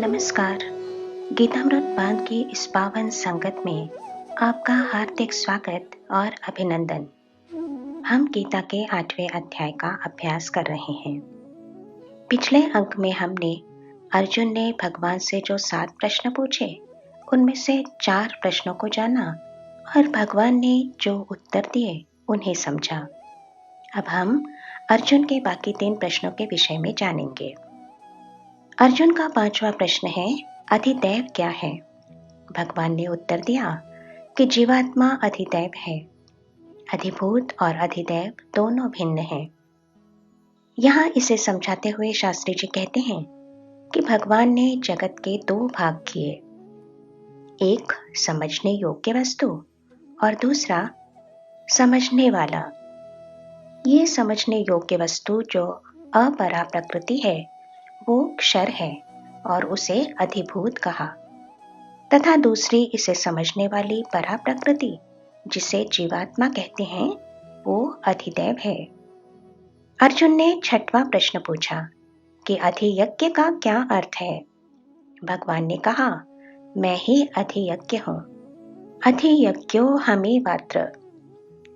नमस्कार। गीतामृत बांध की इस पावन संगत में आपका हार्दिक स्वागत और अभिनंदन। हम गीता के 8वें अध्याय का अभ्यास कर रहे हैं। पिछले अंक में हमने अर्जुन ने भगवान से जो 7 प्रश्न पूछे, उनमें से 4 प्रश्नों को जाना और भगवान ने जो उत्तर दिए उन्हें समझा। अब हम अर्जुन के बाकी 3 प्रश्नों के विषय में जानेंगे। अर्जुन का 5वां प्रश्न है, अधिदैव क्या है? भगवान ने उत्तर दिया कि जीवात्मा अधिदैव है। अधिभूत और अधिदैव दोनों भिन्न हैं। यहाँ इसे समझाते हुए शास्त्री जी कहते हैं कि भगवान ने जगत के 2 भाग किए, एक समझने योग्य वस्तु और दूसरा समझने वाला। ये समझने योग्य वस्तु जो अपरा प्रकृति है वो क्षर है और उसे अधिभूत कहा, तथा दूसरी इसे समझने वाली परा प्रकृति जिसे जीवात्मा कहते हैं वो अधिदैव है। अर्जुन ने 6वां प्रश्न पूछा कि अधियज्ञ का क्या अर्थ है? भगवान ने कहा, मैं ही अधियज्ञ हूँ। अधियज्ञो हमें वात्र।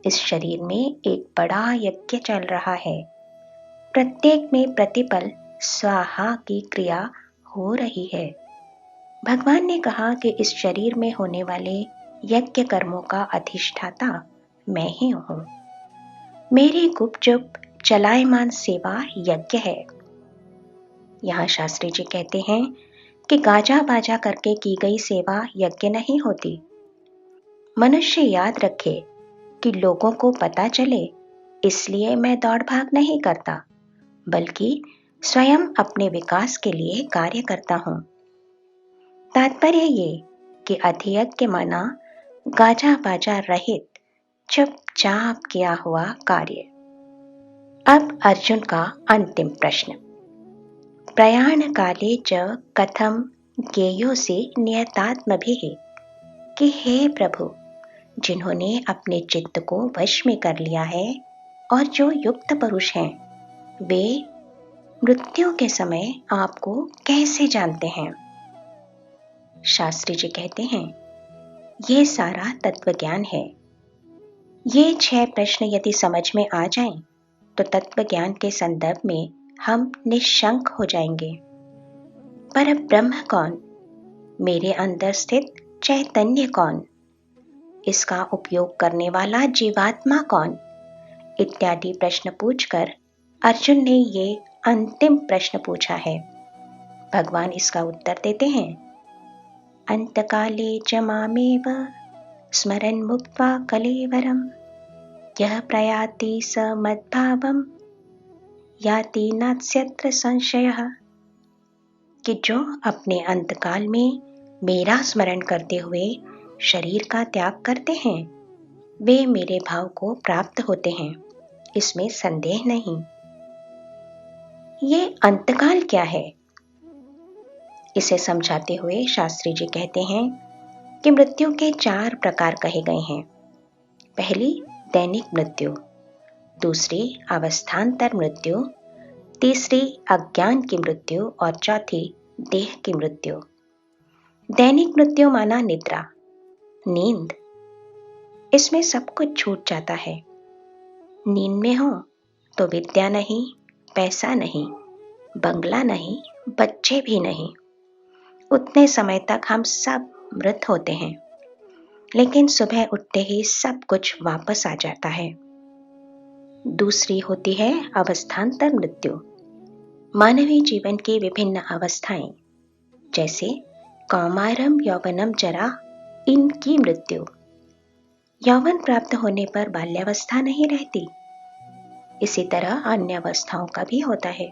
इस शरीर में एक बड़ा यज्ञ चल रहा है। प्रत्येक में प्रतिपल स्वाहा की क्रिया हो रही है। भगवान ने कहा कि इस शरीर में होने वाले यज्ञ कर्मों का अधिष्ठाता मैं ही हूँ। मेरी गुपचुप चलायमान सेवा यज्ञ है। यहाँ शास्त्री जी कहते हैं कि गाजा बाजा करके की गई सेवा यज्ञ नहीं होती। मनुष्य याद रखे कि लोगों को पता चले इसलिए मैं दौड़ भाग नहीं करता, बल्कि स्वयं अपने विकास के लिए कार्य करता हूँ। तात्पर्य ये कि अधियज्ञ माना गाजा बाजा रहित चुपचाप किया हुआ कार्य। अब अर्जुन का अंतिम प्रश्न, प्रयाण काले च कथम ज्ञेयोऽसि नियतात्मभिः। कि हे प्रभु, जिन्होंने अपने चित्त को वश में कर लिया है और जो युक्त पुरुष हैं, वे मृत्यु के समय आपको कैसे जानते हैं? शास्त्री जी कहते हैं, ये सारा तत्व ज्ञान है। ये 6 प्रश्न यदि समझ में आ जाएं, तो तत्व ज्ञान के संदर्भ में हम निशंक हो जाएंगे। पर ब्रह्म कौन? मेरे अंदर स्थित चैतन्य कौन? इसका उपयोग करने वाला जीवात्मा कौन? इत्यादि प्रश्न पूछकर अर्जुन ने ये अंतिम प्रश्न पूछा है। भगवान इसका उत्तर देते हैं, अंतकाले च मामेव स्मरन् मुक्त्वा कलेवरम् यः प्रयाति स मद्भावम् याति नास्यत्र संशयः। कि जो अपने अंतकाल में मेरा स्मरण करते हुए शरीर का त्याग करते हैं, वे मेरे भाव को प्राप्त होते हैं, इसमें संदेह नहीं। ये अंतकाल क्या है? इसे समझाते हुए शास्त्री जी कहते हैं कि मृत्यु के 4 प्रकार कहे गए हैं। पहली दैनिक मृत्यु, दूसरी अवस्थान्तर मृत्यु, तीसरी अज्ञान की मृत्यु और चौथी देह की मृत्यु। दैनिक मृत्यु माना निद्रा, नींद। इसमें सब कुछ छूट जाता है। नींद में हो तो विद्या नहीं, पैसा नहीं, बंगला नहीं, बच्चे भी नहीं। उतने समय तक हम सब मृत होते हैं, लेकिन सुबह उठते ही सब कुछ वापस आ जाता है। दूसरी होती है अवस्थान्तर मृत्यु, मानवीय जीवन की विभिन्न अवस्थाएं, जैसे कौमारम, यौवनम, जरा, इनकी मृत्यु। यौवन प्राप्त होने पर बाल्यावस्था नहीं रहती। इसी तरह अन्य अवस्थाओं का भी होता है।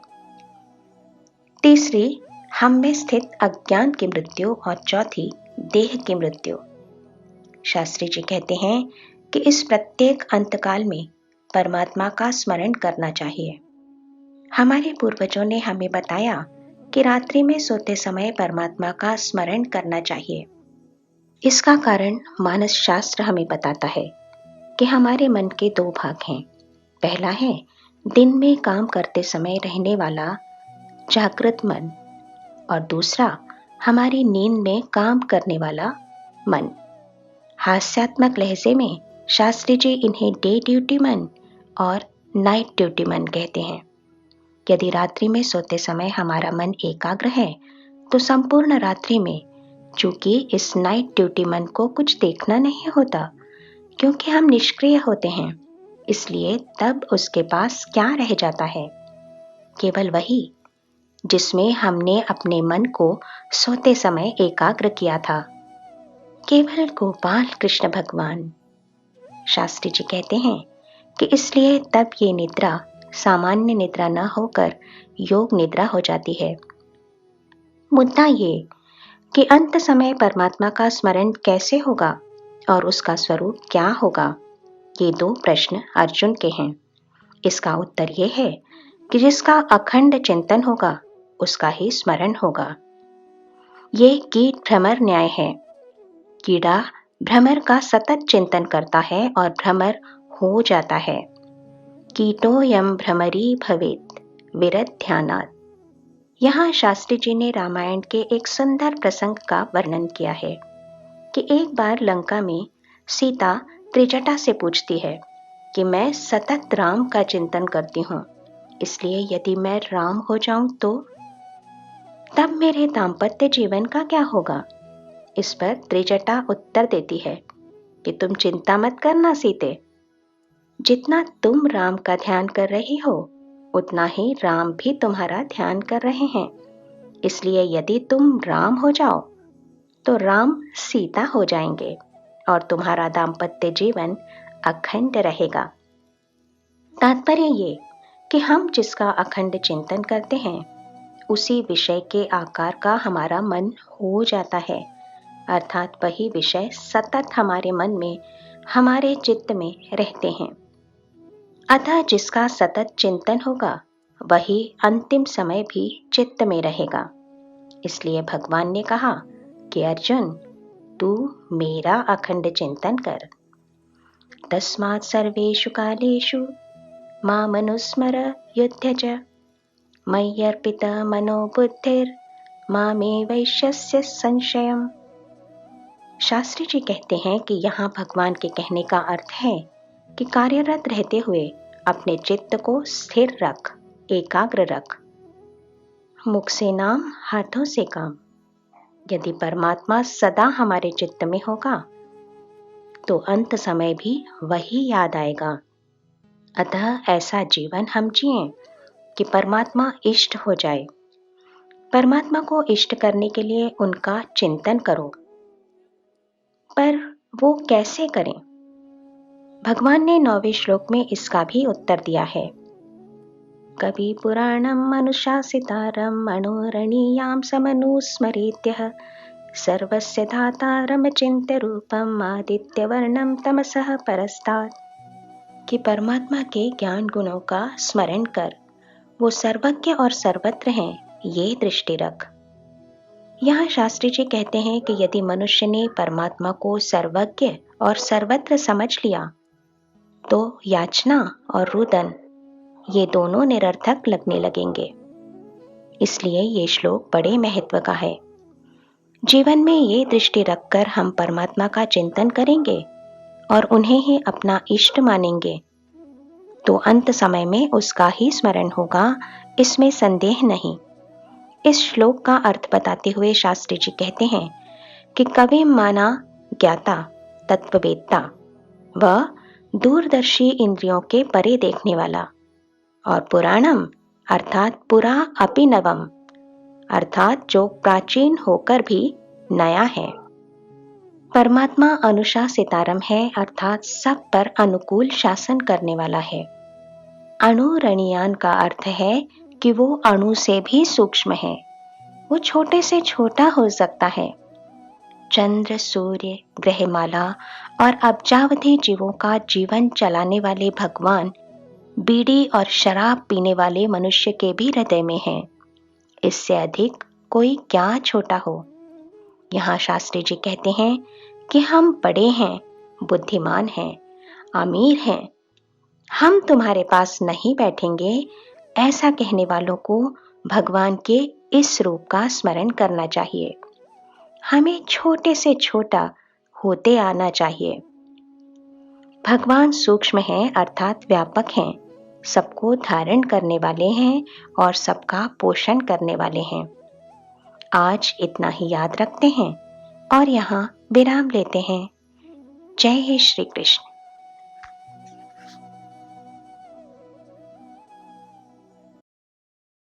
तीसरी हम में स्थित अज्ञान की मृत्यु और चौथी देह की मृत्यु। शास्त्री जी कहते हैं कि इस प्रत्येक अंतकाल में परमात्मा का स्मरण करना चाहिए। हमारे पूर्वजों ने हमें बताया कि रात्रि में सोते समय परमात्मा का स्मरण करना चाहिए। इसका कारण मानस शास्त्र हमें बताता है कि हमारे मन के 2 भाग हैं। पहला है दिन में काम करते समय रहने वाला जागृत मन और दूसरा हमारी नींद में काम करने वाला मन। हास्यात्मक लहजे में शास्त्री जी इन्हें डे ड्यूटी मन और नाइट ड्यूटी मन कहते हैं। यदि रात्रि में सोते समय हमारा मन एकाग्र है तो संपूर्ण रात्रि में, चूंकि इस नाइट ड्यूटी मन को कुछ देखना नहीं होता क्योंकि हम निष्क्रिय होते हैं, इसलिए तब उसके पास क्या रह जाता है? केवल वही जिसमें हमने अपने मन को सोते समय एकाग्र किया था, केवल गोपाल कृष्ण भगवान। शास्त्री जी कहते हैं कि इसलिए तब ये निद्रा सामान्य निद्रा न होकर योग निद्रा हो जाती है। मुद्दा ये कि अंत समय परमात्मा का स्मरण कैसे होगा और उसका स्वरूप क्या होगा, ये दो प्रश्न अर्जुन के हैं। इसका उत्तर ये है कि जिसका अखंड चिंतन होगा उसका ही स्मरण होगा। ये कीट भ्रमर न्याय है। कीड़ा भ्रमर का सतत चिंतन करता है और भ्रमर हो जाता है। कीटोयम भ्रमरी भवेत् विरत ध्यानात्। यहाँ शास्त्री जी ने रामायण के एक सुंदर प्रसंग का वर्णन किया है कि एक बार लंका में सीता त्रिजटा से पूछती है कि मैं सतत राम का चिंतन करती हूँ, इसलिए यदि मैं राम हो जाऊं तो तब मेरे दाम्पत्य जीवन का क्या होगा? इस पर त्रिजटा उत्तर देती है कि तुम चिंता मत करना सीते, जितना तुम राम का ध्यान कर रही हो उतना ही राम भी तुम्हारा ध्यान कर रहे हैं। इसलिए यदि तुम राम हो जाओ तो राम सीता हो जाएंगे और तुम्हारा दाम्पत्य जीवन अखंड रहेगा। तात्पर्य ये कि हम जिसका अखंड चिंतन करते हैं उसी विषय के आकार का हमारा मन हो जाता है, अर्थात वही विषय सतत हमारे मन में, हमारे चित्त में रहते हैं। अतः जिसका सतत चिंतन होगा वही अंतिम समय भी चित्त में रहेगा। इसलिए भगवान ने कहा कि अर्जुन, तू मेरा अखंड चिंतन कर। तस्मात् सर्वेषु कालेषु मामनुस्मर युध्य च मय्यर्पित मनो बुद्धिर मामे वैश्यस्य संशयम्। शास्त्री जी कहते हैं कि यहाँ भगवान के कहने का अर्थ है कि कार्यरत रहते हुए अपने चित्त को स्थिर रख, एकाग्र रख। मुख से नाम, हाथों से काम। यदि परमात्मा सदा हमारे चित्त में होगा तो अंत समय भी वही याद आएगा। अतः ऐसा जीवन हम जिएं कि परमात्मा इष्ट हो जाए। परमात्मा को इष्ट करने के लिए उनका चिंतन करो, पर वो कैसे करें? भगवान ने 9वें श्लोक में इसका भी उत्तर दिया है। कवि पुराणम अनुशासितारम मनोरणीयाम समनुस्मरेत्यः सर्वस्य धातारम चिन्त्य रूपम आदित्यवर्णम तमसः परस्तात्। कि परमात्मा के ज्ञान गुणों का स्मरण कर, वो सर्वज्ञ और सर्वत्र हैं, ये दृष्टि रख। यहाँ शास्त्री जी कहते हैं कि यदि मनुष्य ने परमात्मा को सर्वज्ञ और सर्वत्र समझ लिया तो याचना और रुदन ये दोनों निरर्थक लगने लगेंगे। इसलिए ये श्लोक बड़े महत्व का है। जीवन में ये दृष्टि रखकर हम परमात्मा का चिंतन करेंगे और उन्हें ही अपना इष्ट मानेंगे तो अंत समय में उसका ही स्मरण होगा, इसमें संदेह नहीं। इस श्लोक का अर्थ बताते हुए शास्त्री जी कहते हैं कि कवि माना ज्ञाता, तत्ववेत्ता व दूरदर्शी, इंद्रियों के परे देखने वाला, और पुराणम अर्थात पुरा अपि नवम, अर्थात जो प्राचीन होकर भी नया है। परमात्मा अनुशासितारम है, अर्थात सब पर अनुकूल शासन करने वाला है। अणुरणीयान का अर्थ है कि वो अणु से भी सूक्ष्म है, वो छोटे से छोटा हो सकता है। चंद्र, सूर्य, ग्रहमाला और अब्जावधि जीवों का जीवन चलाने वाले भगवान बीड़ी और शराब पीने वाले मनुष्य के भी हृदय में हैं। इससे अधिक कोई क्या छोटा हो। यहाँ शास्त्री जी कहते हैं कि हम बड़े हैं, बुद्धिमान हैं, अमीर हैं, हम तुम्हारे पास नहीं बैठेंगे, ऐसा कहने वालों को भगवान के इस रूप का स्मरण करना चाहिए। हमें छोटे से छोटा होते आना चाहिए। भगवान सूक्ष्म हैं अर्थात व्यापक हैं, सबको धारण करने वाले हैं और सबका पोषण करने वाले हैं। आज इतना ही याद रखते हैं और यहाँ विराम लेते हैं। जय हे श्री कृष्ण।